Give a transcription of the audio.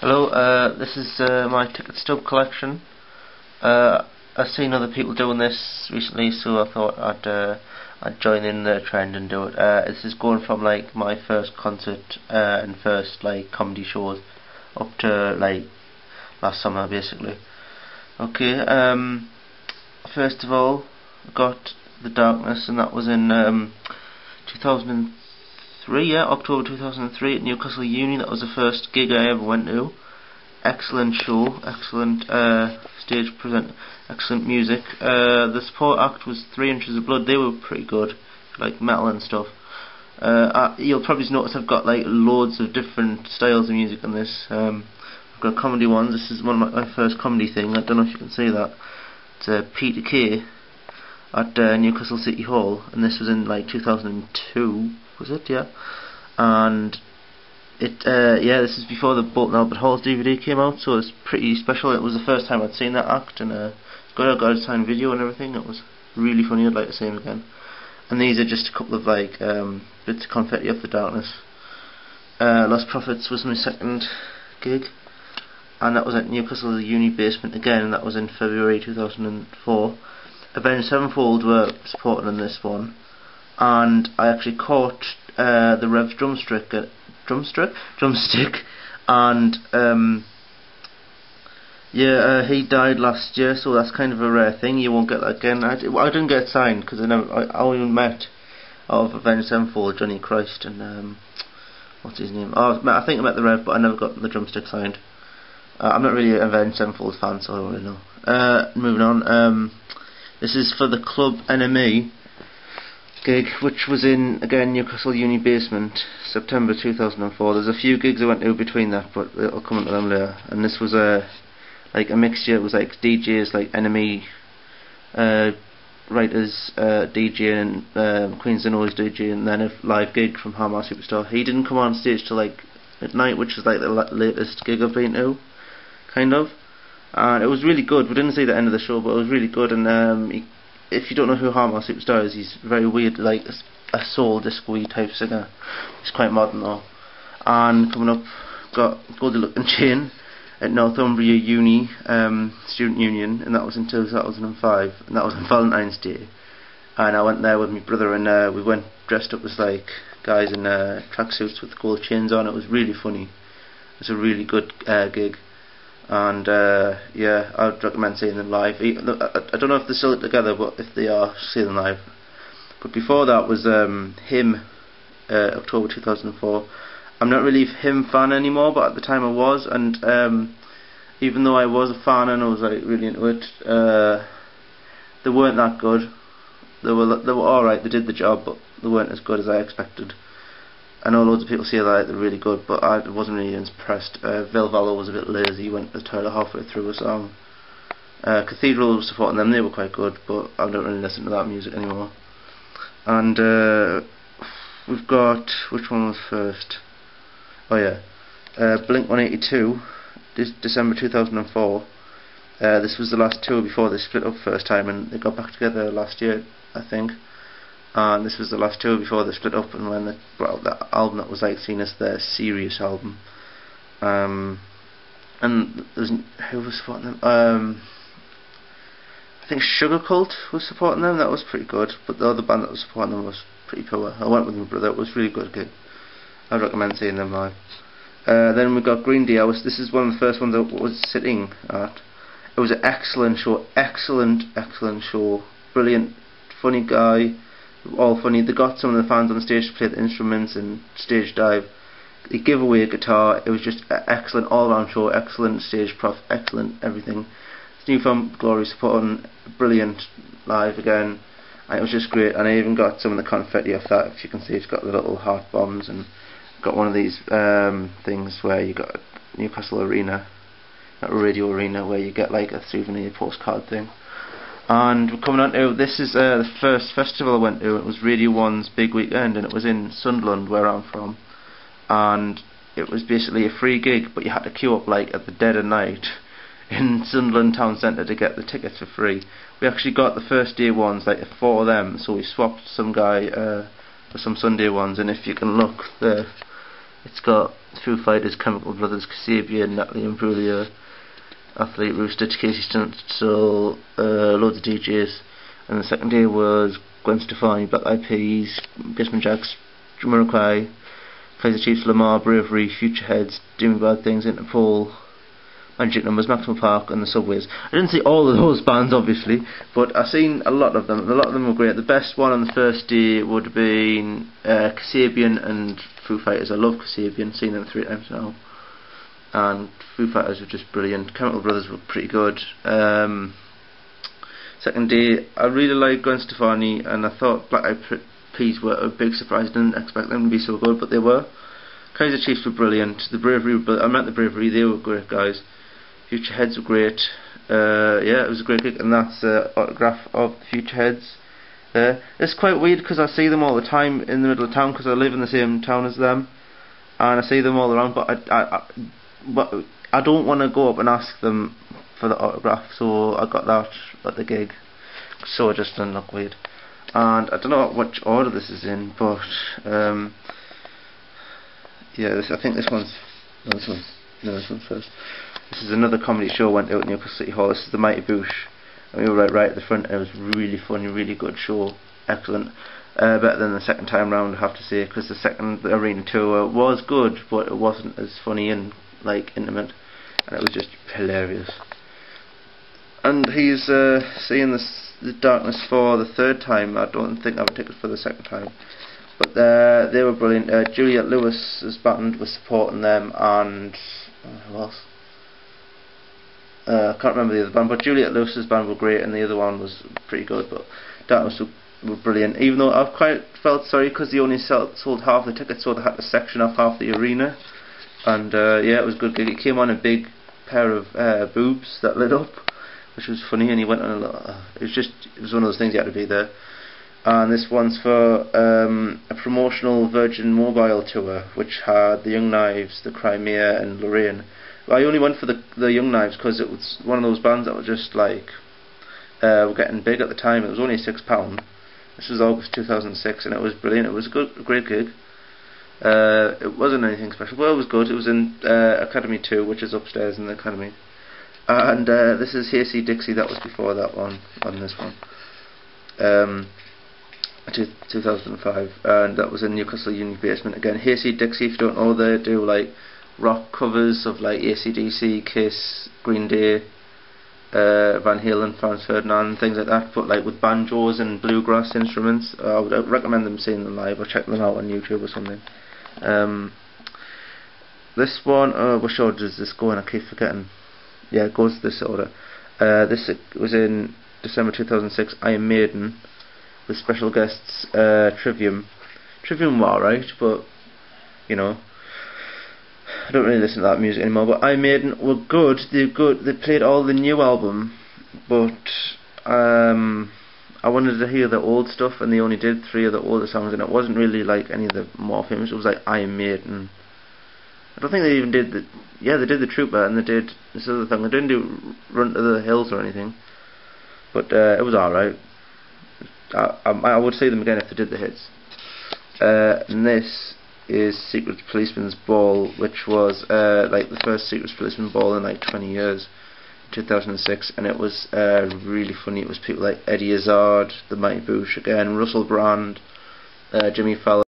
Hello, this is my ticket stub collection. I've seen other people doing this recently, so I thought I'd join in the trend and do it. This is going from like my first concert and first like comedy shows up to like last summer basically. Okay, first of all, I got The Darkness, and that was in 2003. Yeah, October 2003 at Newcastle Uni. That was the first gig I ever went to. Excellent show, excellent stage present, excellent music. The support act was 3 Inches of Blood. They were pretty good, like metal and stuff. You'll probably notice I've got like loads of different styles of music in this. I've got comedy ones. This is one of my first comedy thing. I don't know if you can see that. It's Peter Kay at Newcastle City Hall, and this was in like 2002. Was it? Yeah. And this is before the Bolton Albert Halls DVD came out, so it's pretty special. It was the first time I'd seen that act, and I got a signed video and everything. It was really funny. I'd like to see him again. And these are just a couple of like bits of confetti off The Darkness. Lost Prophets was my second gig, and that was at Newcastle Uni basement again, and that was in February 2004. Avenged Sevenfold were supporting in this one, and I actually caught the Rev's drumstick, and he died last year, so that's kind of a rare thing. You won't get that again. I didn't get signed because I only met of Avenged Sevenfold, Johnny Christ, and what's his name? I think I met the Rev, but I never got the drumstick signed. I'm not really an Avenged Sevenfold fan, so I don't really know. Moving on. This is for the Club NME gig, which was in, again, Newcastle Uni basement, September 2004. There's a few gigs I went to between that, but I'll come on to them later. And this was like a mixture. It was like DJs, like NME writers, DJ, and Queens of Noise DJ, and then a live gig from Hammer Superstar. He didn't come on stage till like midnight, which is like the latest gig I've been to, kind of. And it was really good. We didn't see the end of the show, but it was really good. And if you don't know who Hammer Superstar is, he's very weird, like a soul disco-y type singer. He's quite modern though. And coming up, got Goldie Looking Chain at Northumbria Uni Student Union, and that was in 2005, and that was on Valentine's Day. And I went there with my brother, and we went dressed up as like guys in tracksuits with gold chains on. It was really funny. It was a really good gig. And I would recommend seeing them live. I don't know if they're still together, but if they are, see them live. But before that was Him, October 2004. I'm not really a Him fan anymore, but at the time I was. And even though I was a fan and I was like really into it, they weren't that good. They were alright. They did the job, but they weren't as good as I expected. I know loads of people say that they're really good, but I wasn't really impressed. Vil Valor was a bit lazy. He went to the toilet halfway through a song. Cathedral was supporting them. They were quite good, but I don't really listen to that music anymore. And we've got, which one was first? Oh yeah, Blink 182, December 2004. This was the last tour before they split up first time, and they got back together last year, I think. And this was the last tour before they split up, and when they brought out that album that was like seen as their serious album. And who was supporting them? I think Sugar Cult was supporting them. That was pretty good, but the other band that was supporting them was pretty poor. I went with my brother. It was really good gig. I'd recommend seeing them live. Then we got Green Day. This is one of the first ones I was sitting at. It was an excellent show. Excellent show. Brilliant, funny guy. All funny. They got some of the fans on stage to play the instruments and stage dive. They give away a guitar. It was just an excellent all-round show. Excellent stage prof. Excellent everything. It's Newfound Glory supporting, brilliant live again, and it was just great. And I even got some of the confetti off that. If you can see, it's got the little heart bombs, and got one of these things where you got Newcastle Arena, not Radio Arena, where you get like a souvenir postcard thing. And we're coming on to, this is the first festival I went to. It was Radio 1's big weekend, and it was in Sunderland, where I'm from. And it was basically a free gig, but you had to queue up like at the dead of night in Sunderland Town Centre to get the tickets for free. We actually got the first day ones, like 4 of them, so we swapped some guy for some Sunday ones. And if you can look there, it's got Foo Fighters, Chemical Brothers, Kasabian, Natalie Imbruglia, Athlete, Rooster, Casey Tunstall, loads of DJs. And the second day was Gwen Stefani, Black Eyed Peas, Basement Jaxx, Jamiroquai, Kaiser Chiefs, Lamar, Bravery, Futureheads, Doing Bad Things, Interpol, Magic Numbers, Maximum Park, and the Subways. I didn't see all of those bands, obviously, but I've seen a lot of them, and a lot of them were great. The best one on the first day would have been Kasabian and Foo Fighters. I love Kasabian, seen them 3 times now. And Foo Fighters were just brilliant. Chemical Brothers were pretty good. Second day, I really liked Gwen Stefani, and I thought Black Eyed Peas were a big surprise. I didn't expect them to be so good, but they were. Kaiser Chiefs were brilliant. The Bravery were brilliant. I met the Bravery, they were great guys. Futureheads were great. Yeah, it was a great gig, and that's an autograph of the Futureheads. It's quite weird because I see them all the time in the middle of town because I live in the same town as them, and I see them all around. But I don't want to go up and ask them for the autograph, so I got that at the gig. So it just didn't look weird. And I don't know which order this is in, but yeah, I think this one's this one's first. This is another comedy show went out in Newcastle City Hall. This is the Mighty Boosh, and we were right at the front. It was really funny, really good show, excellent. Better than the second time round, I have to say, because the arena tour was good, but it wasn't as funny and like intimate, and it was just hilarious. And he's seeing the Darkness for the third time. I don't think I would take it for the second time, but they were brilliant. Juliette Lewis's band was supporting them, and who else? I can't remember the other band, but Juliette Lewis's band were great, and the other one was pretty good. But Darkness were brilliant. Even though I've quite felt sorry because they only sold half the tickets, so they had to section off half the arena. And yeah, it was a good gig. It came on a big pair of boobs that lit up, which was funny, and he went on a lot. It was one of those things you had to be there. And this one's for a promotional Virgin Mobile tour, which had the Young Knives, the Crimea, and Lorraine. I only went for the Young Knives because it was one of those bands that were just like were getting big at the time. It was only £6. This was August 2006, and it was brilliant. It was a great gig. It wasn't anything special, but it was good. It was in Academy 2, which is upstairs in the Academy. And this is Hey See Dixie. That was before that one, on this one. 2005, and that was in Newcastle Uni Basement again. Hey See Dixie, if you don't know, they do like rock covers of like AC/DC, Kiss, Green Day, Van Halen, Franz Ferdinand, things like that, but like with banjos and bluegrass instruments. I would recommend them seeing them live, or check them out on YouTube or something. This one, which order does this go in? I keep forgetting. Yeah, it goes this order. This was in December 2006, Iron Maiden, with special guests Trivium. Trivium were alright, but you know, I don't really listen to that music anymore. But Iron Maiden were good. They're good. They played all the new album, but I wanted to hear the old stuff, and they only did 3 of the older songs, and it wasn't really like any of the more famous. It was like Iron Maiden. I don't think they even did they did the Trooper, and they did this other thing. They didn't do Run to the Hills or anything, but it was alright. I would see them again if they did the hits. And this is Secret Policeman's Ball, which was like the first Secret Policeman Ball in like 20 years, 2006, and it was really funny. It was people like Eddie Izzard, the Mighty Boosh again, Russell Brand, Jimmy Fallon.